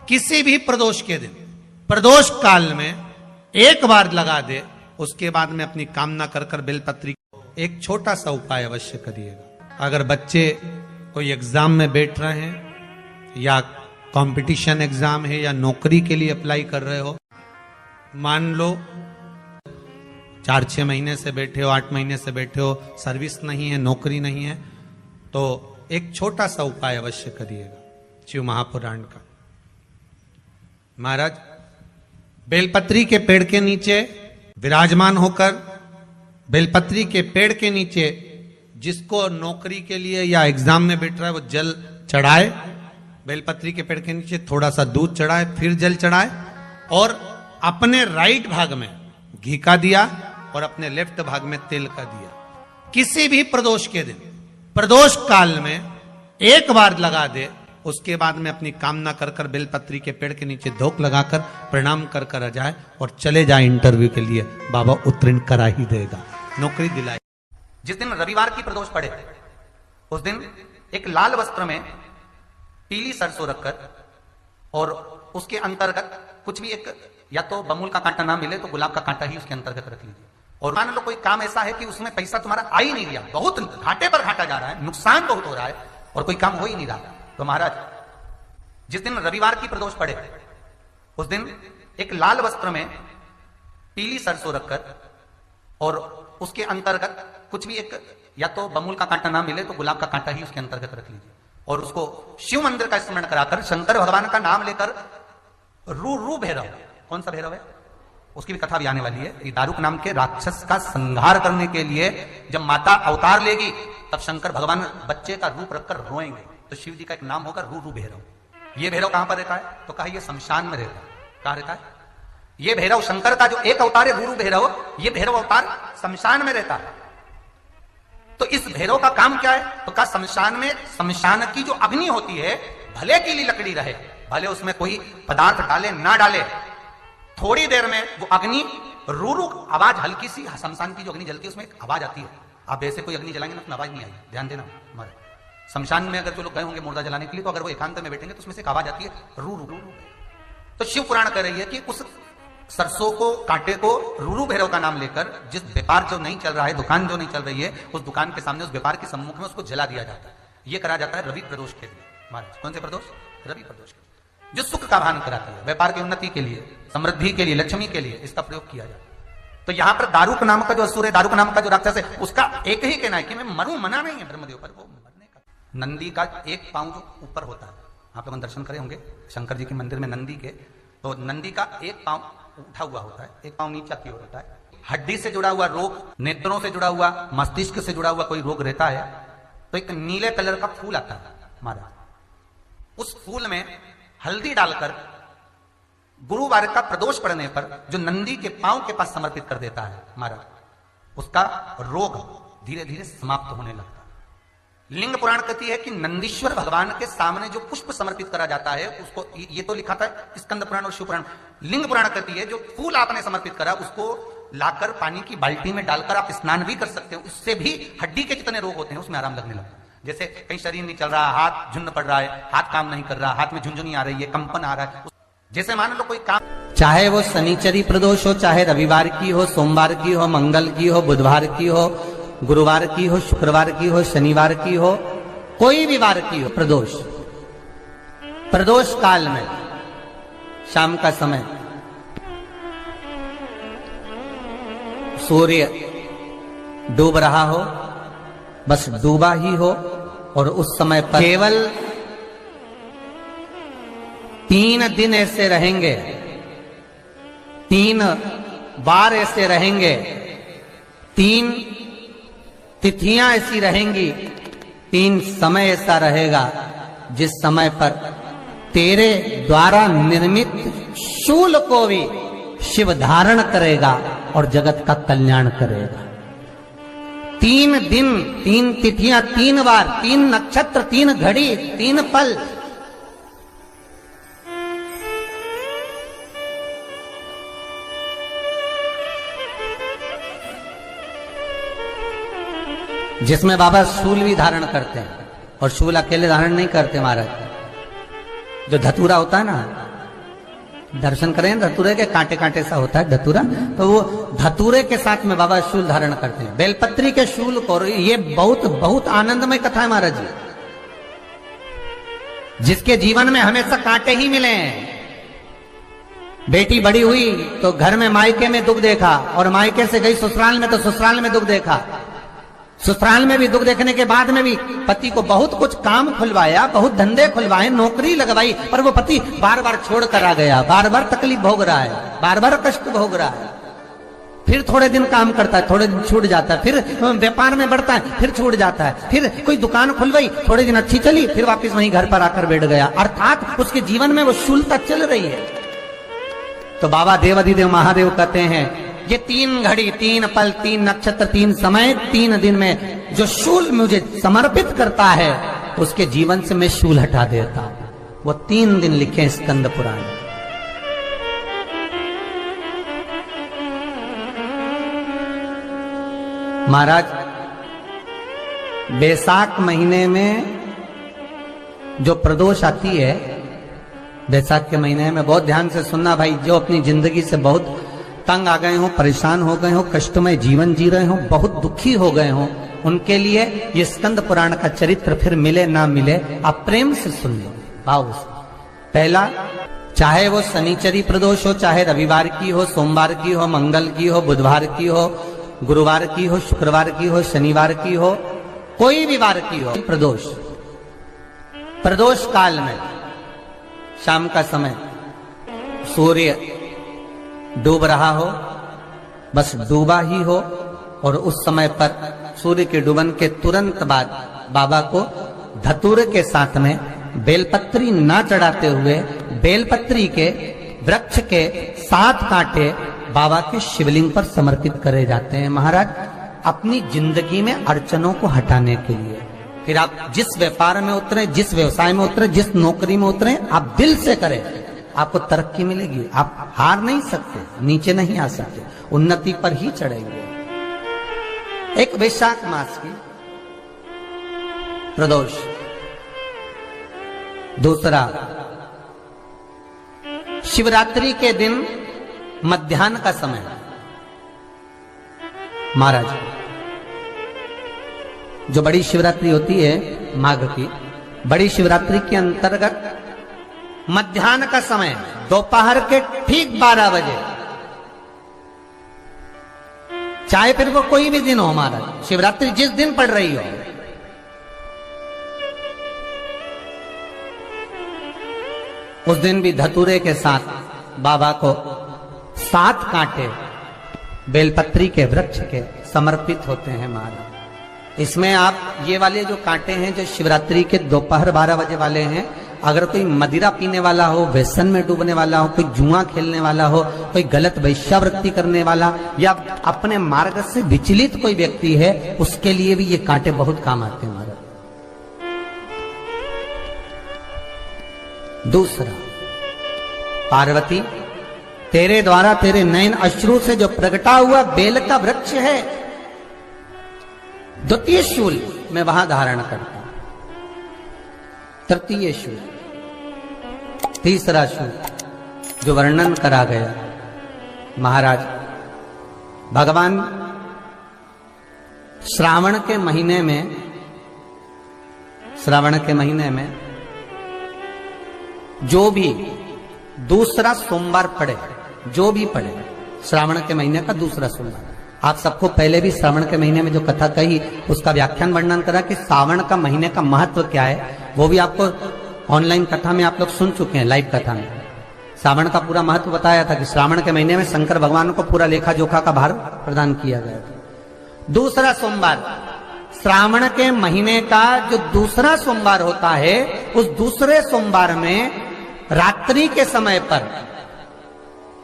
किसी भी प्रदोष के दिन, प्रदोष काल में एक बार लगा दे, उसके बाद में अपनी कामना कर कर बेलपत्री एक छोटा सा उपाय अवश्य करिएगा। अगर बच्चे कोई एग्जाम में बैठ रहे हैं या कंपटीशन एग्जाम है या नौकरी के लिए अप्लाई कर रहे हो, मान लो 4-6 महीने से बैठे हो, 8 महीने से बैठे हो, सर्विस नहीं है, नौकरी नहीं है, तो एक छोटा सा उपाय अवश्य करिएगा शिव महापुराण का। महाराज बेलपत्री के पेड़ के नीचे विराजमान होकर, बेलपत्री के पेड़ के नीचे जिसको नौकरी के लिए या एग्जाम में बैठ रहा है वो जल चढ़ाए, बेलपत्री के पेड़ के नीचे थोड़ा सा दूध चढ़ाए, फिर जल चढ़ाए और अपने राइट भाग में घी का दिया और अपने लेफ्ट भाग में तेल का दिया। किसी भी प्रदोष के दिन, प्रदोष काल में एक बार लगा दे, उसके बाद में अपनी कामना कर कर बेलपत्री के पेड़ के नीचे धोख लगाकर प्रणाम कर कर आ जाए और चले जाए इंटरव्यू के लिए, बाबा उत्तीर्ण करा ही देगा, नौकरी दिलाए। जिस दिन रविवार की प्रदोष पड़े उस दिन एक लाल वस्त्र में पीली सरसों रखकर और उसके अंतर्गत कुछ भी, एक या तो बमूल का कांटा ना मिले तो गुलाब का कांटा ही उसके अंतर्गत रख लीजिए। और मान लो कोई काम ऐसा है कि उसमें पैसा तुम्हारा आ ही नहीं रहा, बहुत घाटे पर घाटा जा रहा है, नुकसान बहुत हो रहा है और कोई काम हो ही नहीं रहा, तो महाराज जिस दिन रविवार की प्रदोष पड़े उस दिन एक लाल वस्त्र में पीली सरसों रखकर और उसके अंतर्गत कुछ भी, एक या तो बमूल का कांटा ना मिले तो गुलाब का कांटा ही उसके अंतर्गत रख लीजिए और उसको शिव मंदिर का स्मरण कराकर शंकर भगवान का नाम लेकर रू भैरव, कौन सा भैरव है उसकी भी कथा भी आने वाली है। ये दारुक नाम के राक्षस का संहार करने के लिए जब माता अवतार लेगी तब शंकर भगवान बच्चे का रूप रखकर रोएंगे, तो शिव जी का एक नाम होगा रू भैरव। ये भैरव कहां पर रहता है तो कहा ये शमशान में रहता है। कहां रहता है ये भैरव? शंकर का जो एक अवतार है रू भैरव, ये भैरव अवतार शमशान में रहता है। तो इस भैरव का काम क्या है तो कहा शमशान में, शमशान की जो अग्नि होती है भले की लकड़ी रहे, भले उसमें कोई पदार्थ डाले ना डाले, थोड़ी देर में वो अग्नि रू आवाज, हल्की सी शमशान की जो अग्नि जलती है उसमें एक आवाज आती है। आप ऐसे कोई अग्नि जलाएंगे ना उसमें आवाज नहीं आई, ध्यान देना। हमारे शमशान में अगर जो लोग गए होंगे मुर्दा जलाने के लिए, तो अगर वो एकांत में बैठेंगे तो उसमें से एक आवाज आती है रू रू रू। तो शिव पुराण कह रही है कि उस सरसों को, कांटे को रूरू भैरव का नाम लेकर जिस व्यापार जो नहीं चल रहा है, दुकान जो नहीं चल रही है, उस दुकान के सामने, उस व्यापार के सम्मुख में उसको जला दिया जाता है। यह करा जाता है रवि प्रदोष के लिए। महाराज कौन से प्रदोष? रवि प्रदोष के, जो सुख का भान कराती है, व्यापार की उन्नति के लिए, समृद्धि के लिए, लक्ष्मी के लिए इसका प्रयोग किया जाता है। तो यहां पर दारुक नाम का जो असुर है, दारुक नाम का जो राक्षस है, उसका एक ही कहना है कि मैं मरूं, मना नहीं है ब्रह्मदेव पर, वो मरने का। नंदी का एक पांव जो ऊपर होता है, आप लोग दर्शन करे होंगे शंकर जी के मंदिर में नंदी के, तो नंदी का एक पांव उठा हुआ होता है, एक पांव नीचा की ओर होता है। हड्डी से जुड़ा हुआ रोग, नेत्रों से जुड़ा हुआ, मस्तिष्क से जुड़ा हुआ कोई रोग रहता है तो एक नीले कलर का फूल आता है महाराज, उस फूल में हल्दी डालकर गुरुवार का प्रदोष पड़ने पर जो नंदी के पांव के पास समर्पित कर देता है महाराज, उसका रोग धीरे धीरे समाप्त होने लगता है। लिंग पुराण कहती है कि नंदीश्वर भगवान के सामने जो पुष्प समर्पित करा जाता है उसको, ये तो लिखा था स्कंद पुराण और शिव पुराण, लिंग पुराण कहती है जो फूल आपने समर्पित करा उसको लाकर पानी की बाल्टी में डालकर आप स्नान भी कर सकते हो, उससे भी हड्डी के जितने रोग होते हैं उसमें आराम लगने लगता है। जैसे कहीं शरीर नहीं चल रहा, हाथ झुन्न पड़ रहा है, हाथ काम नहीं कर रहा, हाथ में झुंझुनी आ रही है, कंपन आ रहा है, जैसे मान लो कोई काम, चाहे वो शनिचरी प्रदोष हो, चाहे रविवार की हो, सोमवार की हो, मंगल की हो, बुधवार की हो, गुरुवार की हो, शुक्रवार की हो, शनिवार की हो, कोई भी वार की हो, प्रदोष, प्रदोष काल में शाम का समय सूर्य डूब रहा हो, बस डूबा ही हो, और उस समय पर केवल 3 दिन ऐसे रहेंगे, 3 बार ऐसे रहेंगे, 3 तिथियां ऐसी रहेंगी, 3 समय ऐसा रहेगा जिस समय पर तेरे द्वारा निर्मित शूल को भी शिव धारण करेगा और जगत का कल्याण करेगा। 3 दिन, 3 तिथियां, 3 बार, 3 नक्षत्र, 3 घड़ी, 3 पल, जिसमें बाबा शूल भी धारण करते हैं, और शूल अकेले धारण नहीं करते महाराज, जो धतूरा होता है ना, दर्शन करें धतूरे के, कांटे कांटे सा होता है धतूरा, तो वो धतूरे के साथ में बाबा शूल धारण करते हैं, बेलपत्री के शूल को। ये बहुत बहुत आनंदमय कथा है महाराज जी, जिसके जीवन में हमेशा कांटे ही मिले हैं। बेटी बड़ी हुई तो घर में मायके में दुख देखा, और मायके से गई ससुराल में तो ससुराल में दुख देखा। ससुराल में भी दुख देखने के बाद में भी पति को बहुत कुछ काम खुलवाया, बहुत धंधे खुलवाए, नौकरी लगवाई, पर वो पति बार बार छोड़ कर आ गया, बार बार तकलीफ भोग रहा है, बार बार कष्ट भोग रहा है। फिर थोड़े दिन काम करता है, थोड़े दिन छूट जाता है, फिर व्यापार में बढ़ता है, फिर छूट जाता है, फिर कोई दुकान खुलवाई, थोड़े दिन अच्छी चली, फिर वापस वहीं घर पर आकर बैठ गया। अर्थात उसके जीवन में वो शूलता चल रही है। तो बाबा देवाधिदेव महादेव कहते हैं, ये 3 घड़ी, 3 पल, 3 नक्षत्र, 3 समय, 3 दिन में जो शूल मुझे समर्पित करता है, उसके जीवन से मैं शूल हटा देता हूं। वो 3 दिन लिखे स्कंद पुराण। महाराज बैसाख महीने में जो प्रदोष आती है, बैसाख के महीने में बहुत ध्यान से सुनना भाई, जो अपनी जिंदगी से बहुत तंग आ गए हो, परेशान हो गए हो, कष्टमय जीवन जी रहे हो, बहुत दुखी हो गए हो, उनके लिए ये स्कंद पुराण का चरित्र फिर मिले ना मिले, आप प्रेम से सुन लो भाव से। पहला, चाहे वो शनिचरी प्रदोष हो, चाहे रविवार की हो, सोमवार की हो, मंगल की हो, बुधवार की हो, गुरुवार की हो, शुक्रवार की हो, शनिवार की हो, कोई भी वार की हो प्रदोष। प्रदोष काल में शाम का समय सूर्य डूब रहा हो, बस डूबा ही हो, और उस समय पर सूर्य के डूबन के तुरंत बाद बाबा को धतूरे के साथ में बेलपत्री ना चढ़ाते हुए बेलपत्री के वृक्ष के 7 कांटे बाबा के शिवलिंग पर समर्पित करे जाते हैं महाराज, अपनी जिंदगी में अड़चनों को हटाने के लिए। फिर आप जिस व्यापार में उतरे, जिस व्यवसाय में उतरे, जिस नौकरी में उतरे, आप दिल से करें, आपको तरक्की मिलेगी। आप हार नहीं सकते, नीचे नहीं आ सकते, उन्नति पर ही चढ़ेंगे। एक वैशाख मास की प्रदोष, दूसरा शिवरात्रि के दिन मध्याह्न का समय। महाराज जो बड़ी शिवरात्रि होती है माघ की, बड़ी शिवरात्रि के अंतर्गत मध्याह्न का समय, दोपहर के ठीक 12 बजे, चाहे फिर वो कोई भी दिन हो महाराज, शिवरात्रि जिस दिन पड़ रही हो, उस दिन भी धतूरे के साथ बाबा को 7 कांटे बेलपत्री के वृक्ष के समर्पित होते हैं महाराज। इसमें आप ये वाले जो कांटे हैं, जो शिवरात्रि के दोपहर 12 बजे वाले हैं, अगर कोई मदिरा पीने वाला हो, व्यसन में डूबने वाला हो, कोई जुआ खेलने वाला हो, कोई गलत वैश्यावृत्ति करने वाला, या अपने मार्ग से विचलित कोई व्यक्ति है, उसके लिए भी ये कांटे बहुत काम आते हैं महाराज। दूसरा, पार्वती तेरे द्वारा तेरे नयन अश्रु से जो प्रगटा हुआ बेल का वृक्ष है, द्वितीय शूल मैं वहां धारण करता हूं, तृतीय शूल, तीसरा शूल जो वर्णन करा गया महाराज। भगवान श्रावण के महीने में, श्रावण के महीने में जो भी दूसरा सोमवार पड़े, जो भी पड़े, श्रावण के महीने का दूसरा सोमवार, आप सबको पहले भी श्रावण के महीने में जो कथा कही उसका व्याख्यान वर्णन करा कि श्रावण का महीने का महत्व क्या है, वो भी आपको ऑनलाइन कथा में आप लोग सुन चुके हैं, लाइव कथा में श्रावण का पूरा महत्व बताया था कि श्रावण के महीने में शंकर भगवान को पूरा लेखा जोखा का भार प्रदान किया गया था। दूसरा सोमवार, श्रावण के महीने का जो दूसरा सोमवार होता है, उस दूसरे सोमवार में रात्रि के समय पर,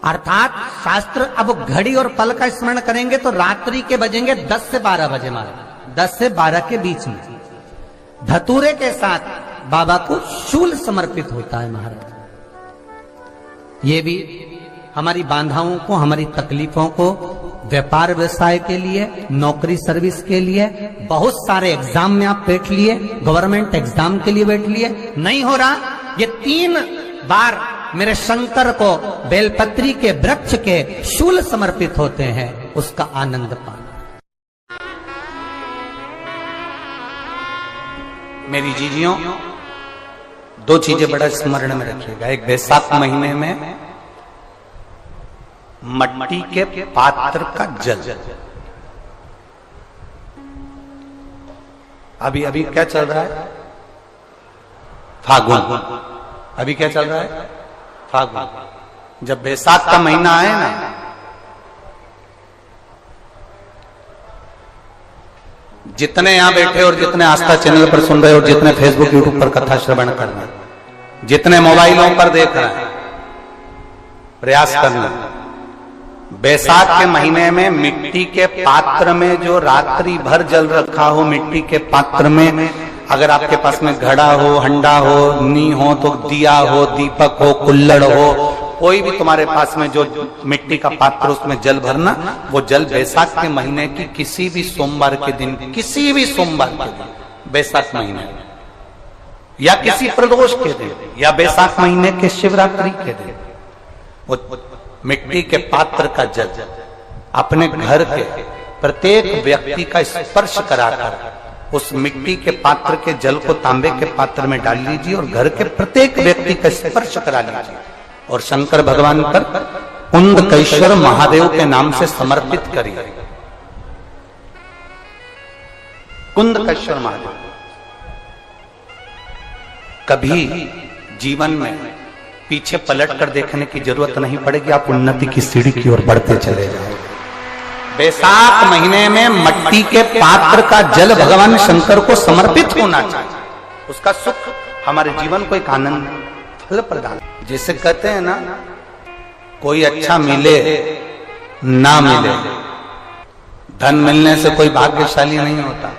अर्थात शास्त्र अब घड़ी और पल का स्मरण करेंगे तो रात्रि के बजेंगे 10 से 12 बजे महाराज, 10 से 12 के बीच में धतूरे के साथ बाबा को शूल समर्पित होता है महाराज। ये भी हमारी बाधाओं को, हमारी तकलीफों को, व्यापार व्यवसाय के लिए, नौकरी सर्विस के लिए, बहुत सारे एग्जाम में आप बैठ लिए, गवर्नमेंट एग्जाम के लिए बैठ लिए, नहीं हो रहा, ये 3 बार मेरे शंकर को बेलपत्री के वृक्ष के शूल समर्पित होते हैं, उसका आनंद पाना। मेरी जीजियों, दो चीजें बड़ा स्मरण में रखिएगा। एक, बैसाख महीने में मट्टी के पात्र का जल। अभी अभी क्या चल रहा है? फागुन। अभी क्या चल रहा है? फागुन। जब बैसाख का महीना आए ना, जितने यहां बैठे और जितने आस्था चैनल पर सुन रहे और जितने फेसबुक यूट्यूब पर कथा श्रवण कर रहे, जितने मोबाइलों पर देख रहे हैं, प्रयास करना, बैसाख के महीने में मिट्टी के पात्र में जो रात्रि भर जल रखा हो, मिट्टी के पात्र में, अगर आपके पास में घड़ा हो, हंडा हो, नी हो, तो दिया हो, दीपक हो, कुल्लड़ हो, कोई भी तुम्हारे पास में जो मिट्टी का पात्र, उसमें जल भरना। वो जल बैसाख के महीने की किसी भी सोमवार के दिन, किसी भी सोमवार के दिन, बैसाख महीने या किसी प्रदोष के दिन या बैसाख महीने के शिवरात्रि के दिन, वो मिट्टी के पात्र का जल अपने घर के प्रत्येक व्यक्ति का स्पर्श कराकर उस मिट्टी के पात्र के जल को तांबे के पात्र में डाल लीजिए और घर के प्रत्येक व्यक्ति का स्पर्श करा लीजिए और शंकर भगवान पर कुंदकेश्वर महादेव के नाम से समर्पित करिए। कुंदकेश्वर महादेव। कभी जीवन में पीछे पलट कर देखने की जरूरत नहीं पड़ेगी, आप उन्नति की सीढ़ी की ओर बढ़ते चले जाओगे। बैसाख महीने में मट्टी के पात्र का जल भगवान शंकर को समर्पित होना चाहिए। उसका सुख हमारे जीवन को एक आनंद फल प्रदान। जिसे कहते हैं ना, कोई अच्छा मिले ना मिले, धन मिलने से कोई भाग्यशाली नहीं होता।